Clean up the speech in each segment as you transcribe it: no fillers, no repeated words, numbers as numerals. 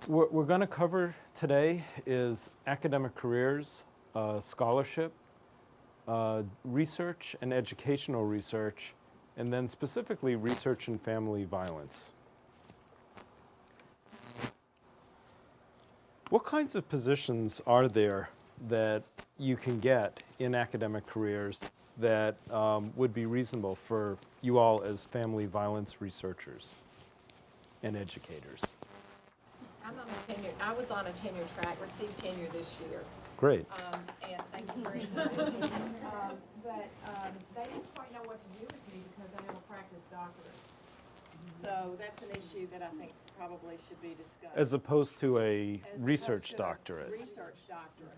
What we're going to cover today is academic careers, scholarship, research and educational research, and then specifically research in family violence. What kinds of positions are there that you can get in academic careers that would be reasonable for you all as family violence researchers and educators? I was on a tenure track, received tenure this year. Great. And thank you very much. But they didn't quite know what to do with me because I have a practice doctorate. So that's an issue that I think probably should be discussed. As opposed to a As research opposed to a doctorate. Research doctorate.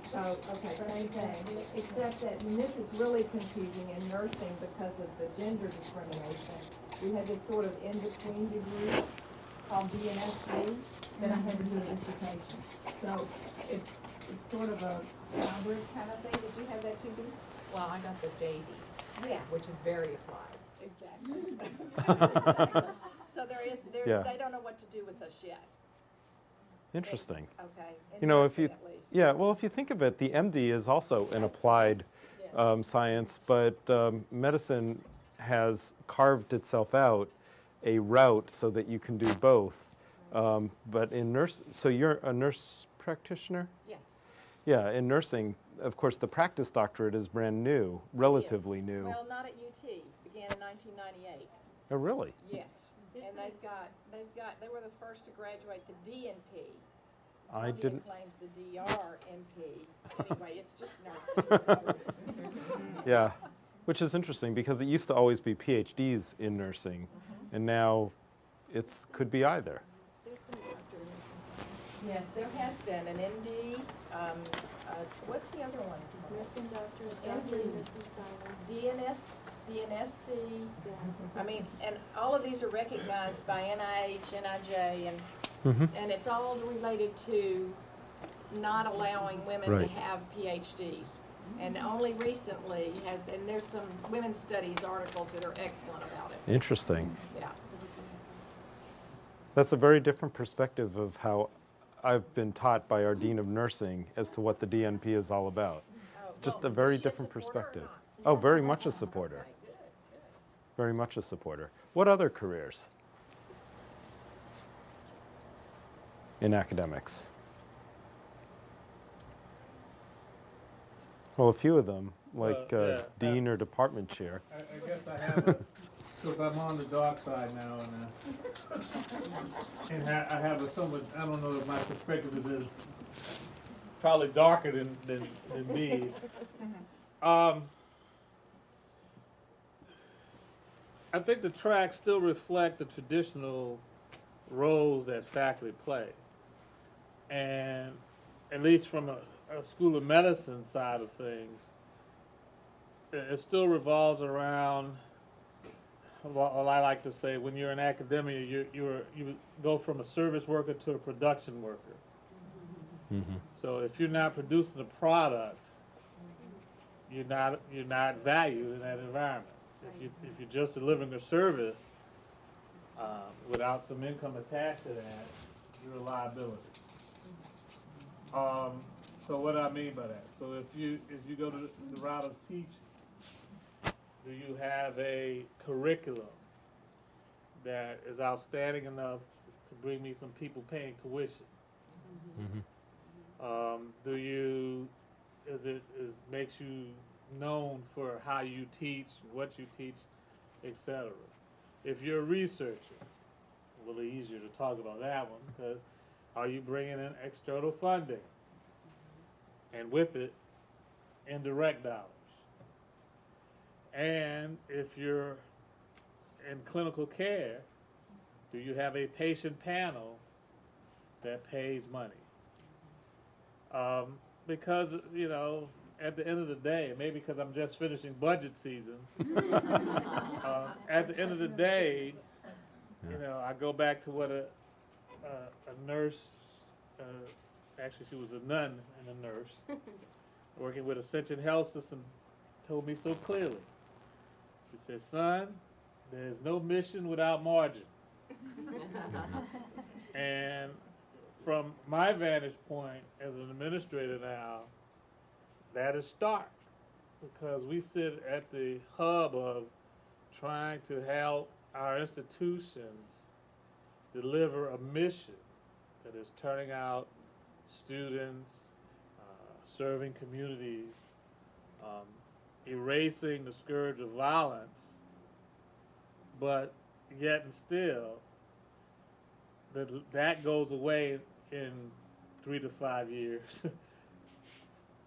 So, okay, same thing, except that, and this is really confusing in nursing because of the gender discrimination. We had this sort of in-between degree called DNSC that I had to do a dissertation. So it's sort of a hybrid kind of thing. Did you have that too, Dee? Well, I got the JD, Yeah. which is very applied. Exactly. So there's, Yeah. they don't know what to do with us yet. Interesting. Okay. in You know, if you, nursing at least. yeah, well, if you think of it, the MD is also an applied Yeah. science, but medicine has carved itself out a route so that you can do both. But in so you're a nurse practitioner? Yes. Yeah, in nursing, of course, the practice doctorate is brand new, relatively Yes. new. Well, not at UT. Began in 1998. Oh, really? Yes. And they were the first to graduate the DNP. I didn't. Claims the DRNP. Anyway, it's just nursing. Yeah, which is interesting because it used to always be PhDs in nursing, and now it's could be either. There's been a doctor in nursing. Yes, there has been an MD. What's the other one? Nursing doctor, MD. nursing science. DNSC. I mean, and all of these are recognized by NIH, NIJ, and it's all related to not allowing women Right. to have PhDs. And only recently and there's some women's studies articles that are excellent about it. Interesting. Yeah. That's a very different perspective of how I've been taught by our Dean of Nursing as to what the DNP is all about. Oh, Just well, a very is she different supporter or perspective. not? Oh, very much a supporter. Okay, good. Very much a supporter. What other careers in academics? Well, a few of them, like dean or department chair. I guess I have, because I'm on the dark side now, and I have a somewhat, I don't know if my perspective is probably darker than these. I think the tracks still reflect the traditional roles that faculty play. And at least from a School of Medicine side of things, it still revolves around, well, I like to say, when you're in academia, you go from a service worker to a production worker. Mm-hmm. So if you're not producing a product, you're not valued in that environment. If you're just delivering a service without some income attached to that, you're a liability. So what do I mean by that? So if you go to the route of teaching, do you have a curriculum that is outstanding enough to bring me some people paying tuition? Makes you known for how you teach, what you teach, etc. If you're a researcher, a little easier to talk about that one, because are you bringing in external funding? And with it, indirect dollars. And if you're in clinical care, do you have a patient panel that pays money? Because, you know, at the end of the day, maybe because I'm just finishing budget season, at the end of the day, you know, I go back to what a nurse, actually she was a nun and a nurse, working with Ascension Health System, told me so clearly. She said, son, there's no mission without margin. from my vantage point as an administrator now, that is stark because we sit at the hub of trying to help our institutions deliver a mission that is turning out students, serving communities, erasing the scourge of violence, but yet and still, that goes away in 3 to 5 years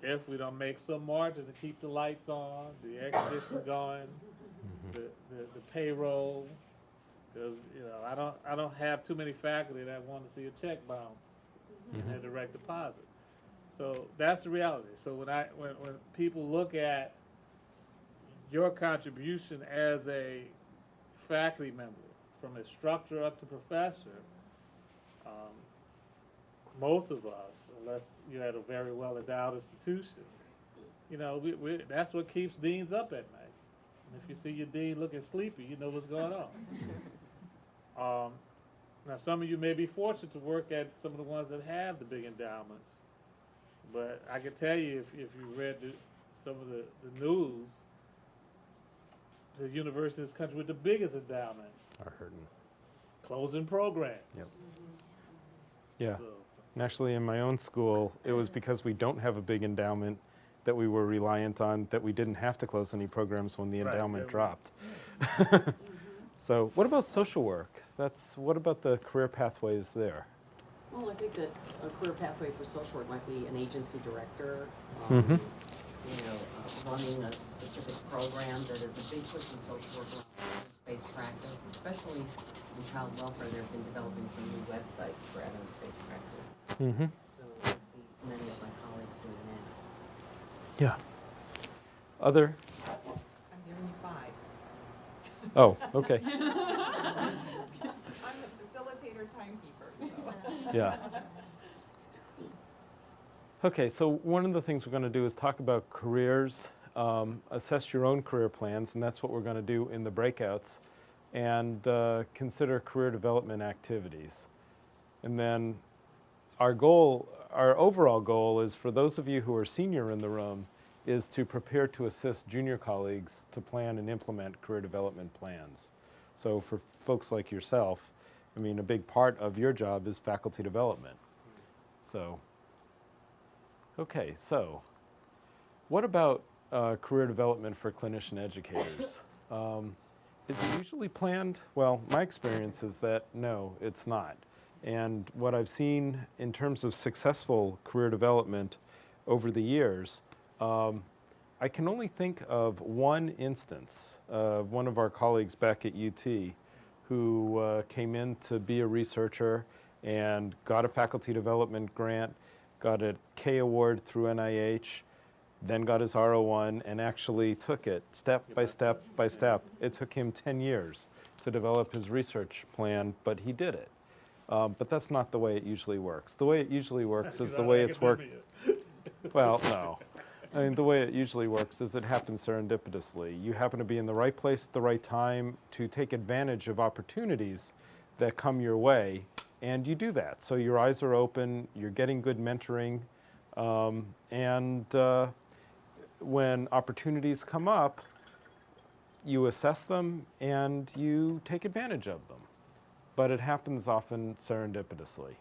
if we don't make some margin to keep the lights on, the air conditioning going, the payroll. Because I don't have too many faculty that want to see a check bounce in their direct deposit. So that's the reality. So when people look at your contribution as a faculty member, from instructor up to professor, most of us, unless you're at a very well endowed institution, that's what keeps deans up at night. And if you see your dean looking sleepy, you know what's going on. Now, some of you may be fortunate to work at some of the ones that have the big endowments, but I can tell you, if you read some of the news, the universities in this country with the biggest endowment Are hurting. closing programs. Yep. Yeah. So, And actually, in my own school, it was because we don't have a big endowment that we were reliant on, that we didn't have to close any programs when the Right, endowment yeah, dropped. So what about social work? What about the career pathways there? Well, I think that a career pathway for social work might be an agency director, Mhm. Running a specific program that is a big push in social work around evidence-based practice, especially in child welfare. They've been developing some new websites for evidence-based practice. Mm-hmm. So I see many of my colleagues doing that. Yeah. Other? I'm giving you 5. Oh, okay. I'm the facilitator timekeeper, so. Yeah. Okay, so one of the things we're going to do is talk about careers, assess your own career plans, and that's what we're going to do in the breakouts, and consider career development activities. And then our overall goal is for those of you who are senior in the room, is to prepare to assist junior colleagues to plan and implement career development plans. So for folks like yourself, I mean, a big part of your job is faculty development. So, okay, so what about career development for clinician educators? Is it usually planned? Well, my experience is that no, it's not. And what I've seen in terms of successful career development over the years, I can only think of one instance of one of our colleagues back at UT who came in to be a researcher and got a faculty development grant, got a K award through NIH, then got his R01 and actually took it step by step by step. It took him 10 years to develop his research plan, but he did it. But that's not the way it usually works. The way it usually works is the way it's worked. Well, no. I mean, the way it usually works is it happens serendipitously. You happen to be in the right place at the right time to take advantage of opportunities that come your way, and you do that. So your eyes are open, you're getting good mentoring, and when opportunities come up, you assess them and you take advantage of them. But it happens often serendipitously.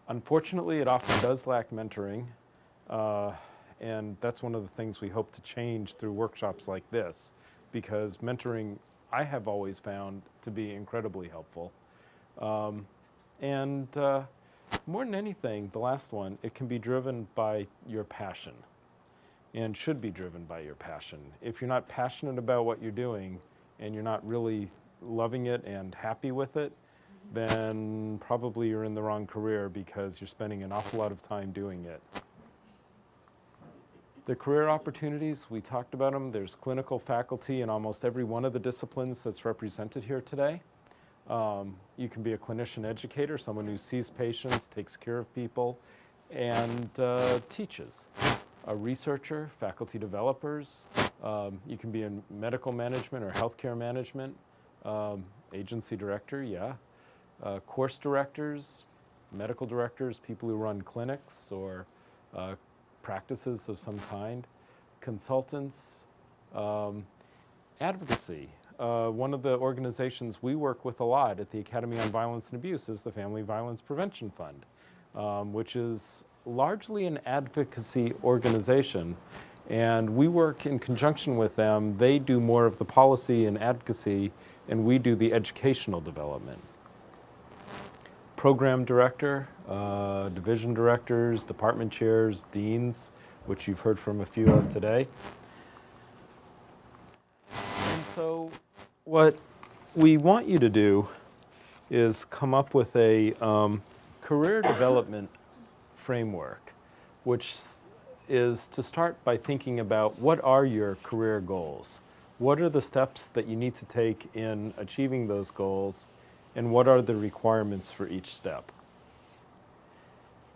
Unfortunately, it often does lack mentoring. And that's one of the things we hope to change through workshops like this, because mentoring I have always found to be incredibly helpful. And more than anything, the last one, it can be driven by your passion and should be driven by your passion. If you're not passionate about what you're doing and you're not really loving it and happy with it, then probably you're in the wrong career because you're spending an awful lot of time doing it. The career opportunities, we talked about them. There's clinical faculty in almost every one of the disciplines that's represented here today. You can be a clinician educator, someone who sees patients, takes care of people, and teaches. A researcher, faculty developers. You can be in medical management or healthcare management. Agency director, yeah. Course directors, medical directors, people who run clinics or practices of some kind, consultants, advocacy. One of the organizations we work with a lot at the Academy on Violence and Abuse is the Family Violence Prevention Fund, which is largely an advocacy organization. And we work in conjunction with them. They do more of the policy and advocacy, and we do the educational development. Program director, division directors, department chairs, deans, which you've heard from a few of today. And so what we want you to do is come up with a career development framework, which is to start by thinking about what are your career goals? What are the steps that you need to take in achieving those goals, and what are the requirements for each step?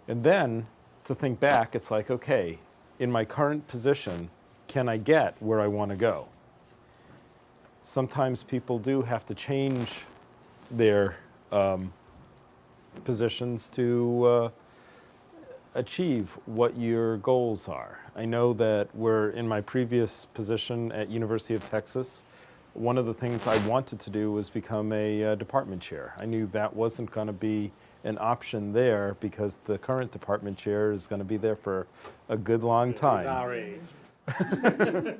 And then to think back, it's like, okay, in my current position, can I get where I want to go? Sometimes people do have to change their positions to achieve what your goals are. I know that in my previous position at University of Texas, one of the things I wanted to do was become a department chair. I knew that wasn't going to be an option there because the current department chair is going to be there for a good long time. He's our age.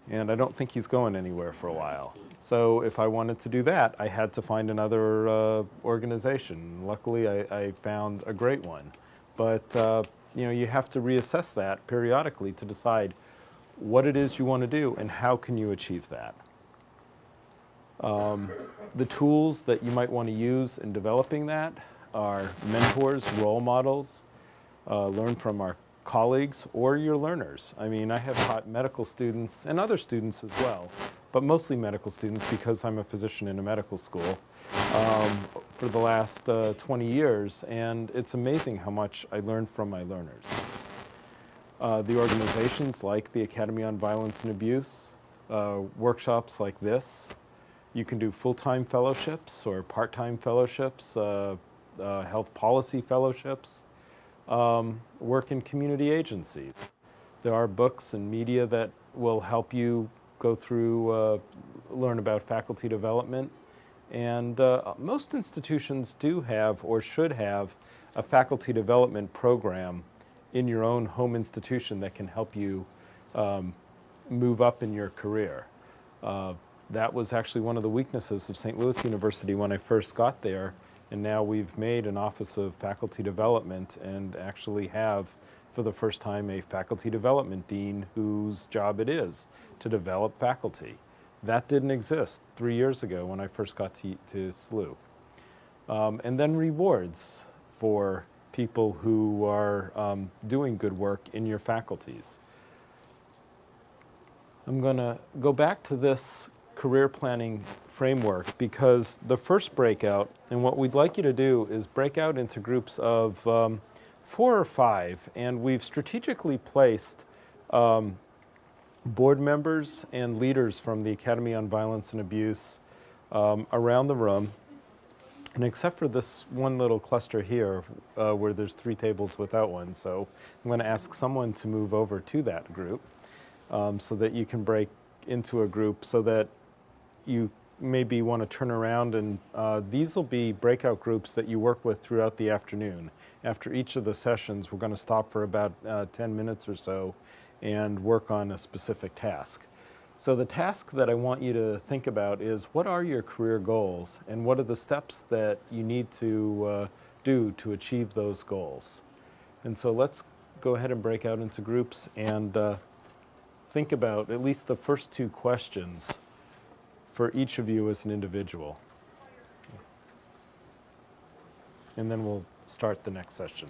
And I don't think he's going anywhere for a while. So if I wanted to do that, I had to find another organization. Luckily, I found a great one. But you have to reassess that periodically to decide what it is you want to do and how can you achieve that. The tools that you might want to use in developing that are mentors, role models, learn from our colleagues or your learners. I mean, I have taught medical students and other students as well, but mostly medical students because I'm a physician in a medical school for the last 20 years, and it's amazing how much I learned from my learners. The organizations like the Academy on Violence and Abuse, workshops like this. You can do full-time fellowships or part-time fellowships, health policy fellowships, work in community agencies. There are books and media that will help you go through, learn about faculty development. And most institutions do have or should have a faculty development program in your own home institution that can help you move up in your career. That was actually one of the weaknesses of St. Louis University when I first got there, and now we've made an Office of Faculty Development and actually have, for the first time, a faculty development dean whose job it is to develop faculty. That didn't exist 3 years ago when I first got to SLU. And then rewards for people who are doing good work in your faculties. I'm going to go back to this career planning framework because the first breakout, and what we'd like you to do is break out into groups of 4 or 5, and we've strategically placed board members and leaders from the Academy on Violence and Abuse around the room. And except for this one little cluster here where there's 3 tables without one, so I'm going to ask someone to move over to that group so that you can break into a group so that you maybe want to turn around, and these will be breakout groups that you work with throughout the afternoon. After each of the sessions, we're going to stop for about 10 minutes or so and work on a specific task. So the task that I want you to think about is, what are your career goals and what are the steps that you need to do to achieve those goals? And so let's go ahead and break out into groups and think about at least the first 2 questions for each of you as an individual. And then we'll start the next session.